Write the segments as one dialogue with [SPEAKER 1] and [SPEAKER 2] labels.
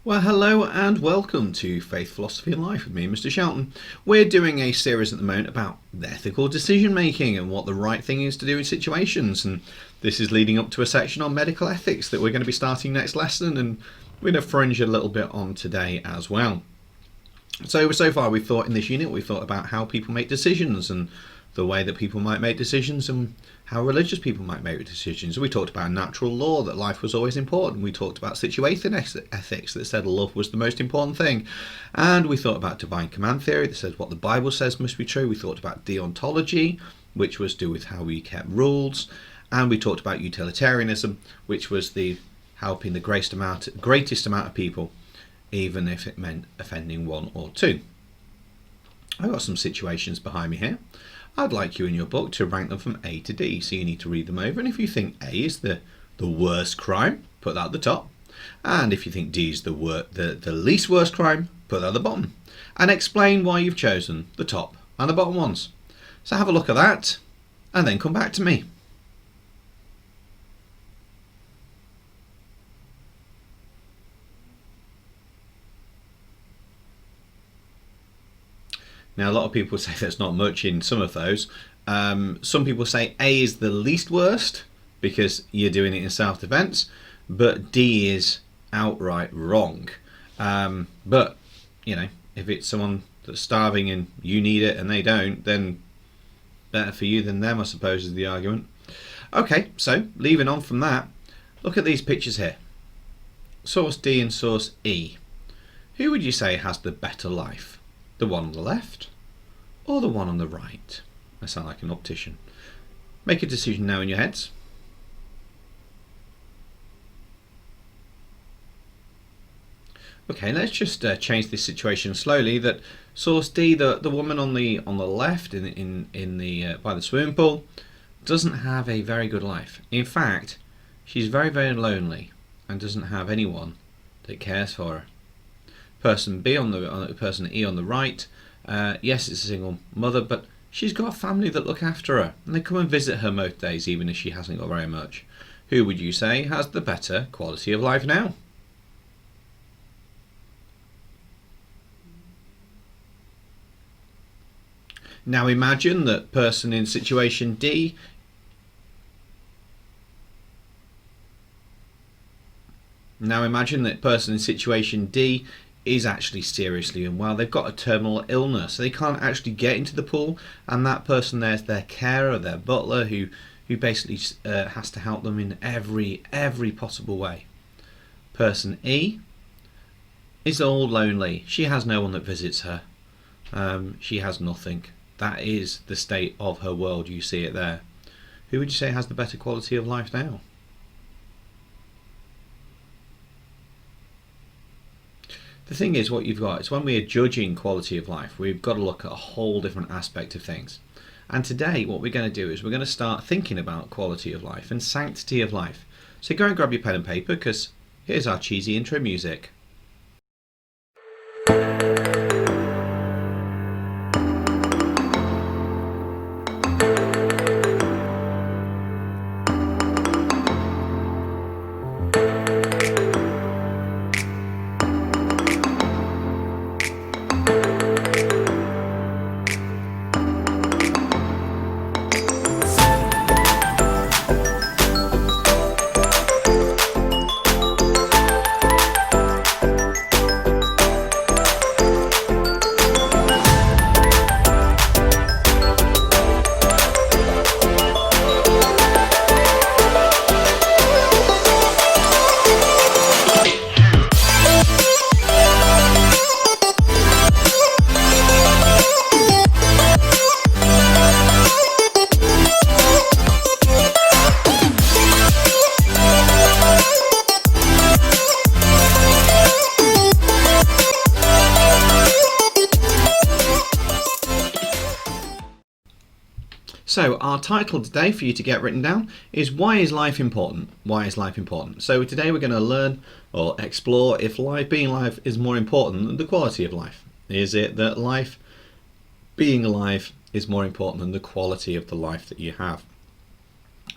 [SPEAKER 1] Well, hello and welcome to Faith, Philosophy and Life with me, Mr. Shelton. We're doing a series at the moment about ethical decision making and what the right thing is to do in situations. And this is leading up to a section on medical ethics that we're going to be starting next lesson, and we're going to fringe a little bit on today as well. So far we've thought in this unit, we've thought about how people make decisions and the way that people might make decisions and how religious people might make decisions. We talked about natural law, that life was always important. We talked about situation ethics, that said love was the most important thing. And we thought about divine command theory, that says what the Bible says must be true. We thought about deontology, which was to do with how we kept rules. And we talked about utilitarianism, which was the helping the greatest amount of people, even if it meant offending one or two. I've got some situations behind me here. I'd like you in your book to rank them from A to D, so you need to read them over, and if you think A is the worst crime, put that at the top, and if you think D is the least worst crime, put that at the bottom, and explain why you've chosen the top and the bottom ones. So have a look at that, and then come back to me. Now, a lot of people say there's not much in some of those. Some people say A is the least worst because you're doing it in self-defense, but D is outright wrong. But, you know, if it's someone that's starving and you need it and they don't, then better for you than them, I suppose, is the argument. Okay, so leaving on from that, look at these pictures here. Source D and source E. Who would you say has the better life? The one on the left or the one on the right? I sound like an optician. Make a decision now in your heads. Okay, let's just change this situation slowly. That source D, the woman on the left in the by the swimming pool, doesn't have a very good life. In fact, she's very, very lonely and doesn't have anyone that cares for her. Person B person E on the right, yes, it's a single mother, but she's got a family that look after her, and they come and visit her most days, even if she hasn't got very much. Who would you say has the better quality of life now? Now imagine that person in situation D is actually seriously unwell. They've got a terminal illness, so they can't actually get into the pool, and that person there's their carer, their butler, who basically has to help them in every possible way. Person E is all lonely. She has no one that visits her. She has nothing. That is the state of her world. You see it there. Who would you say has the better quality of life now? The thing is, what you've got is when we are judging quality of life, we've got to look at a whole different aspect of things. And today what we're going to do is we're going to start thinking about quality of life and sanctity of life. So go and grab your pen and paper, because here's our cheesy intro music. So our title today for you to get written down is Why is Life Important? Why is life important? So today we're going to learn or explore if being alive is more important than the quality of life. Is it that being alive is more important than the quality of the life that you have?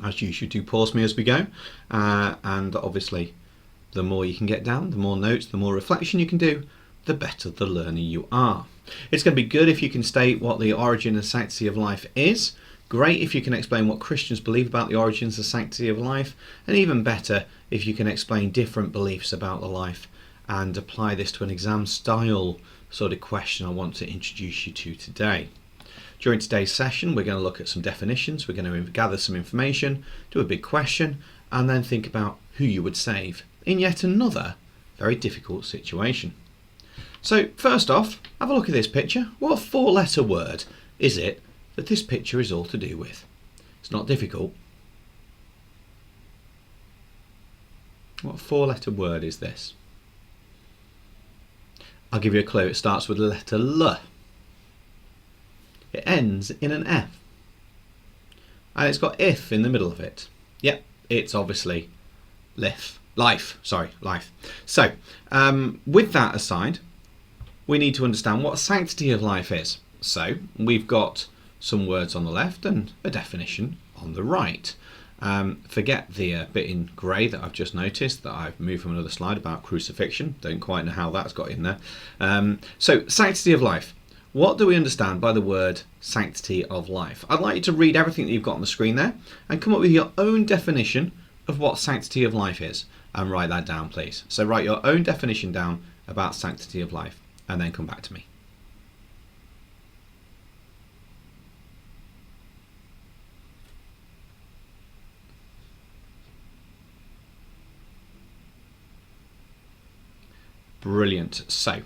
[SPEAKER 1] As usual, do pause me as we go, and obviously The more you can get down, the more notes, the more reflection you can do, the better the learner you are. It's going to be good if you can state what the origin and sanctity of life is. Great if you can explain what Christians believe about the origins of sanctity of life, and even better if you can explain different beliefs about the life and apply this to an exam style sort of question I want to introduce you to today. During today's session, we're going to look at some definitions, we're going to gather some information, do a big question, and then think about who you would save in yet another very difficult situation. So first off, have a look at this picture. What 4-letter word is it that this picture is all to do with? It's not difficult. What 4-letter word is this? I'll give you a clue. It starts with the letter L. It ends in an F. And it's got if in the middle of it. Yep, it's obviously life. So, with that aside, we need to understand what sanctity of life is. So, we've got some words on the left and a definition on the right. Forget the bit in grey that I've just noticed that I've moved from another slide about crucifixion. Don't quite know how that's got in there. So, sanctity of life. What do we understand by the word sanctity of life? I'd like you to read everything that you've got on the screen there and come up with your own definition of what sanctity of life is, and write that down, please. So write your own definition down about sanctity of life and then come back to me. Brilliant. So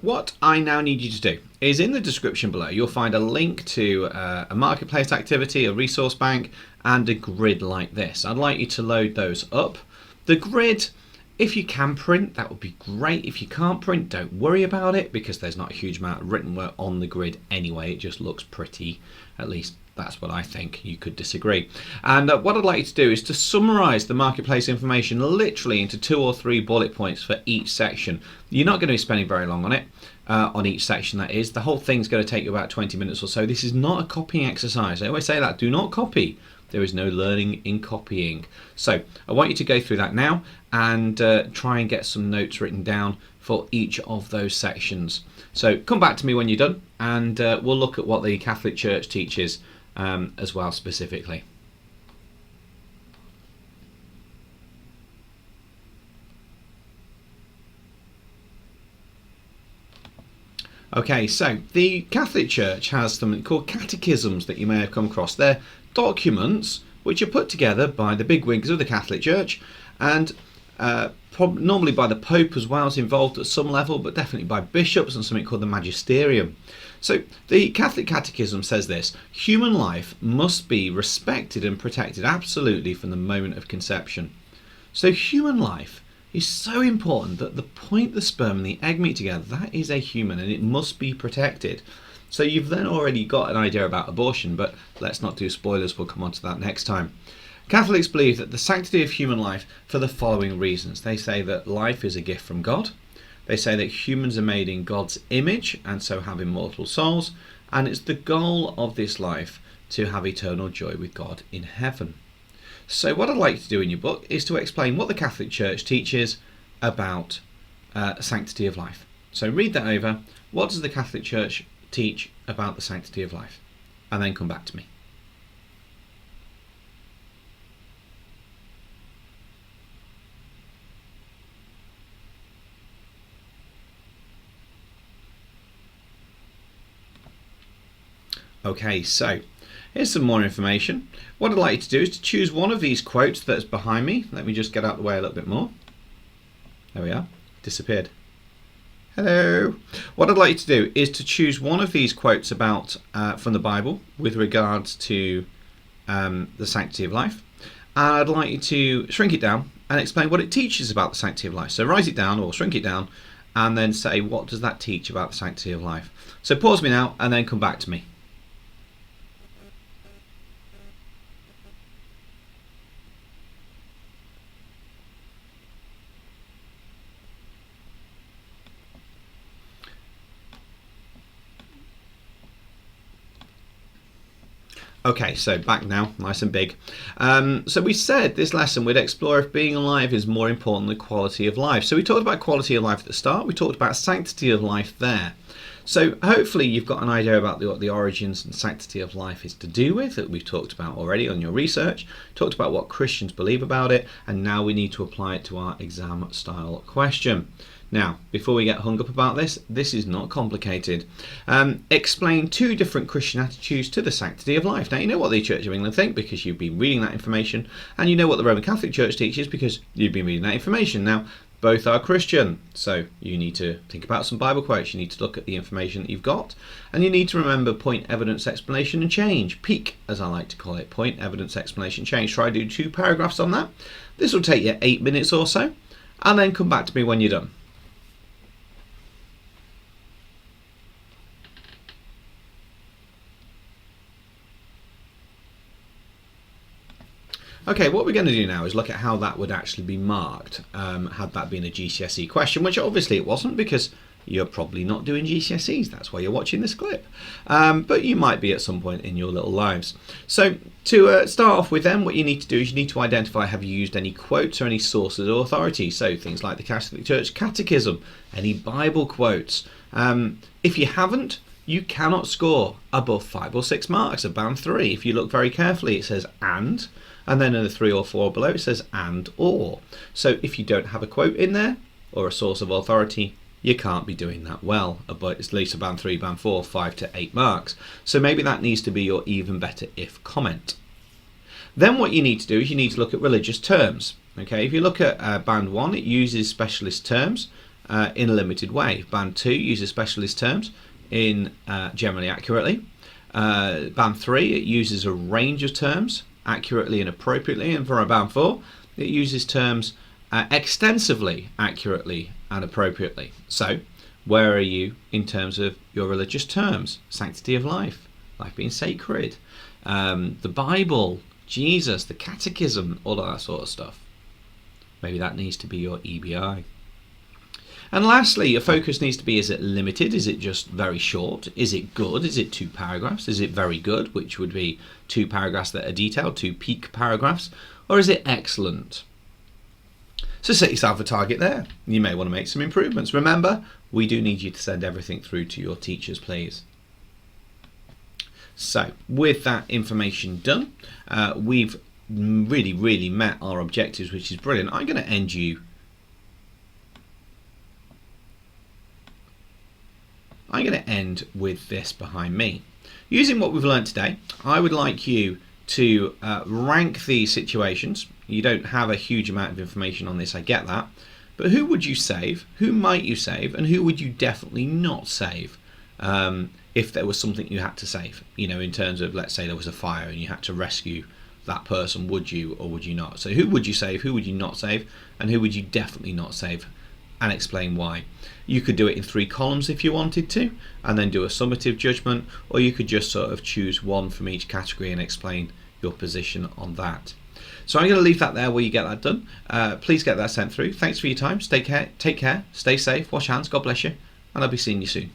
[SPEAKER 1] what I now need you to do is in the description below you'll find a link to a marketplace activity, a resource bank, and a grid like this. I'd like you to load those up. The grid, if you can print, that would be great. If you can't print, don't worry about it because there's not a huge amount of written work on the grid anyway. It just looks pretty, at least that's what I think. You could disagree. And what I'd like you to do is to summarise the marketplace information literally into 2 or 3 bullet points for each section. You're not going to be spending very long on it, on each section that is. The whole thing's going to take you about 20 minutes or so. This is not a copying exercise. I always say that, do not copy. There is no learning in copying. So I want you to go through that now and try and get some notes written down for each of those sections. So come back to me when you're done and we'll look at what the Catholic Church teaches as well specifically. Okay, so the Catholic Church has something called catechisms that you may have come across. They're documents which are put together by the bigwigs of the Catholic Church and normally by the Pope as well is involved at some level, but definitely by bishops and something called the magisterium. So the Catholic Catechism says this: human life must be respected and protected absolutely from the moment of conception. So human life is so important that the point the sperm and the egg meet together, that is a human and it must be protected. So you've then already got an idea about abortion, but let's not do spoilers, we'll come on to that next time. Catholics believe that the sanctity of human life for the following reasons. They say that life is a gift from God. They say that humans are made in God's image and so have immortal souls, and it's the goal of this life to have eternal joy with God in heaven. So what I'd like to do in your book is to explain what the Catholic Church teaches about sanctity of life. So read that over. What does the Catholic Church teach about the sanctity of life? And then come back to me. Okay, so here's some more information. What I'd like you to do is to choose one of these quotes that's behind me. Let me just get out of the way a little bit more. There we are. Disappeared. Hello. What I'd like you to do is to choose one of these quotes about from the Bible with regards to the sanctity of life. And I'd like you to shrink it down and explain what it teaches about the sanctity of life. So write it down or shrink it down and then say, what does that teach about the sanctity of life? So pause me now and then come back to me. Okay, so back now, nice and big. So we said this lesson we'd explore if being alive is more important than quality of life. So we talked about quality of life at the start. We talked about sanctity of life there. So hopefully you've got an idea about what the origins and sanctity of life is to do with, that we've talked about already on your research, talked about what Christians believe about it, and now we need to apply it to our exam style question. Now, before we get hung up about this is not complicated. Explain 2 different Christian attitudes to the sanctity of life. Now, you know what the Church of England think because you've been reading that information, and you know what the Roman Catholic Church teaches because you've been reading that information. Now, both are Christian, so you need to think about some Bible quotes, you need to look at the information that you've got, and you need to remember point, evidence, explanation and change. PEAK, as I like to call it, point, evidence, explanation, change. Try to do 2 paragraphs on that. This will take you 8 minutes or so, and then come back to me when you're done. Okay, what we're going to do now is look at how that would actually be marked had that been a GCSE question, which obviously it wasn't because you're probably not doing GCSEs. That's why you're watching this clip. But you might be at some point in your little lives. So to start off with then, what you need to do is you need to identify, have you used any quotes or any sources of authority? So things like the Catholic Church Catechism, any Bible quotes. If you haven't, you cannot score above 5 or 6 marks of band 3. If you look very carefully, it says and then in the 3 or 4 below it says and or. So if you don't have a quote in there or a source of authority, you can't be doing that well. But it's at least a band 3, band 4, 5 to 8 marks. So maybe that needs to be your even better if comment. Then what you need to do is you need to look at religious terms. Okay, if you look at band 1, it uses specialist terms in a limited way. Band 2 uses specialist terms in generally accurately. Band 3, it uses a range of terms accurately and appropriately, and for a band 4 it uses terms extensively, accurately and appropriately. So where are you in terms of your religious terms? Sanctity of life, life being sacred, the Bible, Jesus, the Catechism, all of that sort of stuff. Maybe that needs to be your EBI. And lastly, your focus needs to be, is it limited? Is it just very short? Is it good? Is it 2 paragraphs? Is it very good, which would be 2 paragraphs that are detailed, 2 peak paragraphs? Or is it excellent? So set yourself a target there. You may want to make some improvements. Remember, we do need you to send everything through to your teachers, please. So with that information done, we've really met our objectives, which is brilliant. I'm going to end with this behind me. Using what we've learned today, I would like you to rank these situations. You don't have a huge amount of information on this, I get that. But who would you save? Who might you save? And who would you definitely not save if there was something you had to save? You know, in terms of, let's say there was a fire and you had to rescue that person, would you or would you not? So who would you save? Who would you not save? And who would you definitely not save? And explain why. You could do it in 3 columns if you wanted to, and then do a summative judgment, or you could just sort of choose one from each category and explain your position on that. So I'm going to leave that there while you get that done. Please get that sent through. Thanks for your time. Take care, stay safe, wash hands, God bless you, and I'll be seeing you soon.